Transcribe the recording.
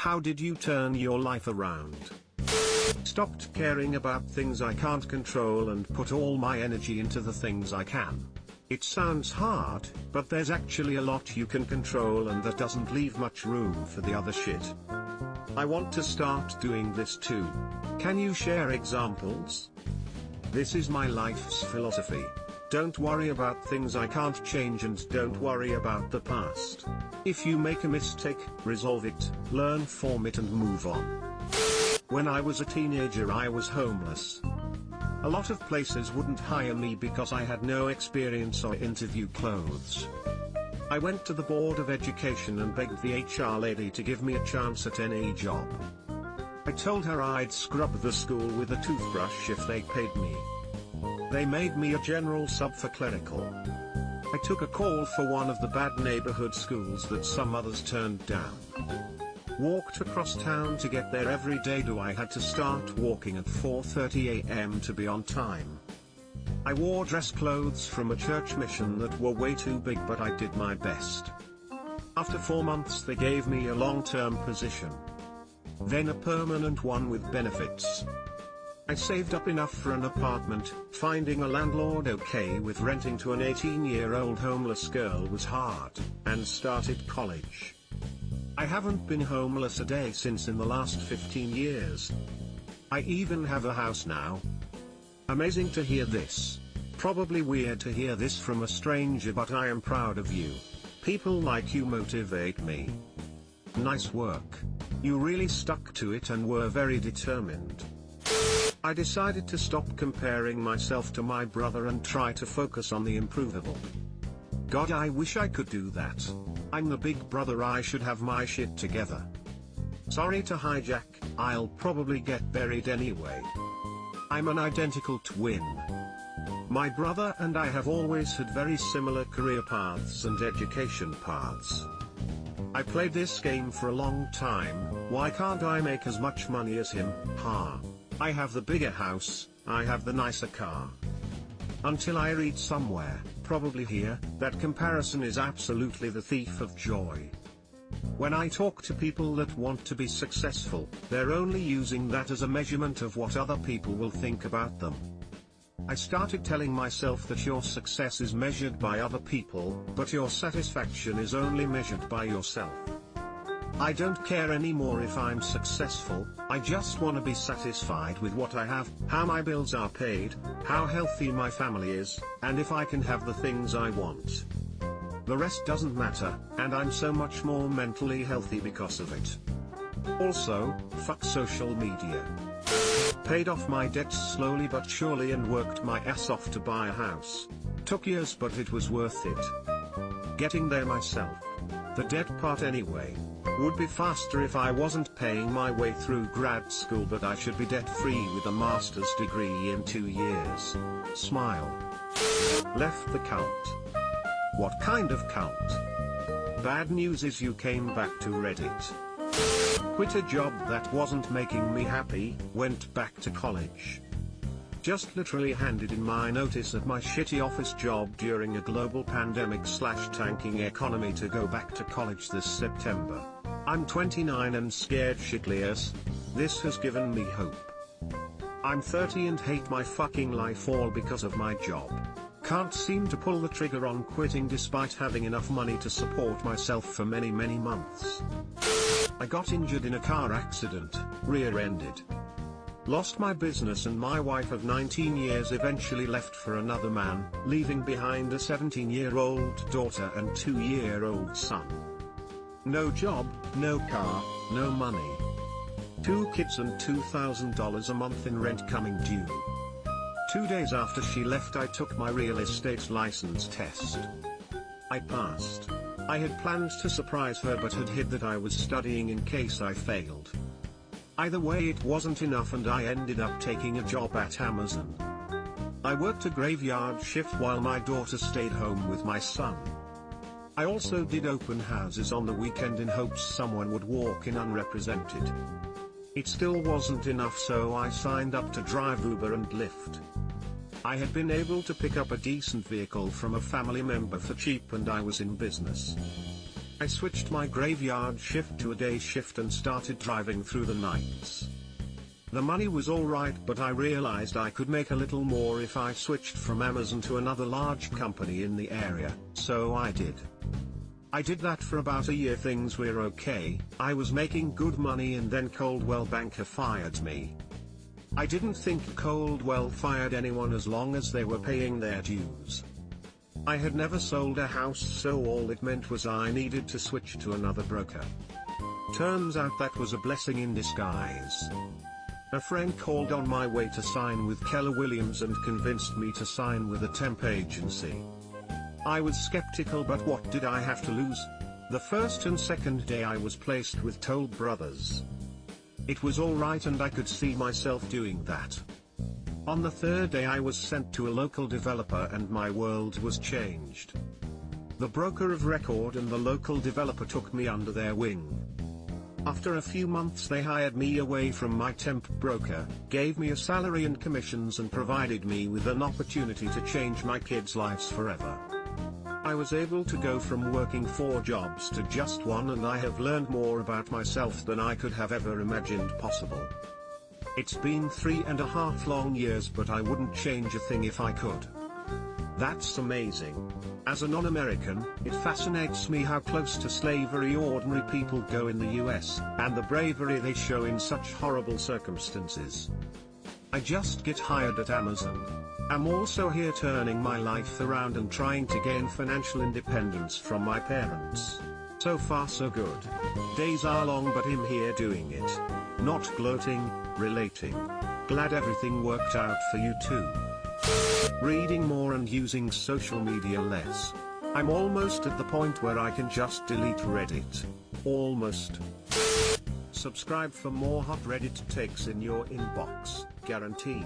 How did you turn your life around? Stopped caring about things I can't control and put all my energy into the things I can. It sounds hard, but there's actually a lot you can control and that doesn't leave much room for the other shit. I want to start doing this too. Can you share examples? This is my life's philosophy. Don't worry about things I can't change and don't worry about the past. If you make a mistake, resolve it, learn from it and move on. When I was a teenager I was homeless. A lot of places wouldn't hire me because I had no experience or interview clothes. I went to the Board of Education and begged the HR lady to give me a chance at any job. I told her I'd scrub the school with a toothbrush if they paid me. They made me a general sub for clerical. I took a call for one of the bad neighborhood schools that some others turned down. Walked across town to get there every day. I had to start walking at 4:30 a.m. to be on time. I wore dress clothes from a church mission that were way too big, but I did my best. After 4 months they gave me a long-term position. Then a permanent one with benefits. I saved up enough for an apartment. Finding a landlord okay with renting to an 18-year-old homeless girl was hard, and started college. I haven't been homeless a day since in the last 15 years. I even have a house now. Amazing to hear this. Probably weird to hear this from a stranger, but I am proud of you. People like you motivate me. Nice work. You really stuck to it and were very determined. I decided to stop comparing myself to my brother and try to focus on the improvable. God, I wish I could do that. I'm the big brother, I should have my shit together. Sorry to hijack, I'll probably get buried anyway. I'm an identical twin. My brother and I have always had very similar career paths and education paths. I played this game for a long time. Why can't I make as much money as him? Ha. I have the bigger house, I have the nicer car. Until I read somewhere, probably here, that comparison is absolutely the thief of joy. When I talk to people that want to be successful, they're only using that as a measurement of what other people will think about them. I started telling myself that your success is measured by other people, but your satisfaction is only measured by yourself. I don't care anymore if I'm successful, I just want to be satisfied with what I have, how my bills are paid, how healthy my family is, and if I can have the things I want. The rest doesn't matter, and I'm so much more mentally healthy because of it. Also, fuck social media. Paid off my debts slowly but surely and worked my ass off to buy a house. Took years, but it was worth it. Getting there myself. The debt part anyway. Would be faster if I wasn't paying my way through grad school, but I should be debt-free with a master's degree in 2 years. Smile. Left the cult. What kind of cult? Bad news is you came back to Reddit. Quit a job that wasn't making me happy, went back to college. Just literally handed in my notice at my shitty office job during a global pandemic/tanking economy to go back to college this September. I'm 29 and scared shitless. This has given me hope. I'm 30 and hate my fucking life all because of my job. Can't seem to pull the trigger on quitting despite having enough money to support myself for many months. I got injured in a car accident, rear-ended. Lost my business and my wife of 19 years eventually left for another man, leaving behind a 17-year-old daughter and 2-year-old son. No job, no car, no money. 2 kids and $2,000 a month in rent coming due. 2 days after she left I took my real estate license test. I passed. I had planned to surprise her but had hid that I was studying in case I failed. Either way it wasn't enough and I ended up taking a job at Amazon. I worked a graveyard shift while my daughter stayed home with my son. I also did open houses on the weekend in hopes someone would walk in unrepresented. It still wasn't enough, so I signed up to drive Uber and Lyft. I had been able to pick up a decent vehicle from a family member for cheap and I was in business. I switched my graveyard shift to a day shift and started driving through the nights. The money was alright, but I realized I could make a little more if I switched from Amazon to another large company in the area, so I did. I did that for about a year. Things were okay, I was making good money, and then Coldwell Banker fired me. I didn't think Coldwell fired anyone as long as they were paying their dues. I had never sold a house, so all it meant was I needed to switch to another broker. Turns out that was a blessing in disguise. A friend called on my way to sign with Keller Williams and convinced me to sign with a temp agency. I was skeptical, but what did I have to lose? The first and second day I was placed with Toll Brothers. It was alright and I could see myself doing that. On the third day I was sent to a local developer and my world was changed. The broker of record and the local developer took me under their wing. After a few months they hired me away from my temp broker, gave me a salary and commissions, and provided me with an opportunity to change my kids' lives forever. I was able to go from working 4 jobs to just one, and I have learned more about myself than I could have ever imagined possible. It's been 3.5 long years, but I wouldn't change a thing if I could. That's amazing. As a non-American, it fascinates me how close to slavery ordinary people go in the US, and the bravery they show in such horrible circumstances. I just get hired at Amazon. I'm also here turning my life around and trying to gain financial independence from my parents. So far so good. Days are long, but I'm here doing it. Not gloating, relating. Glad everything worked out for you too. Reading more and using social media less. I'm almost at the point where I can just delete Reddit. Almost. Subscribe for more hot Reddit takes in your inbox, guaranteed.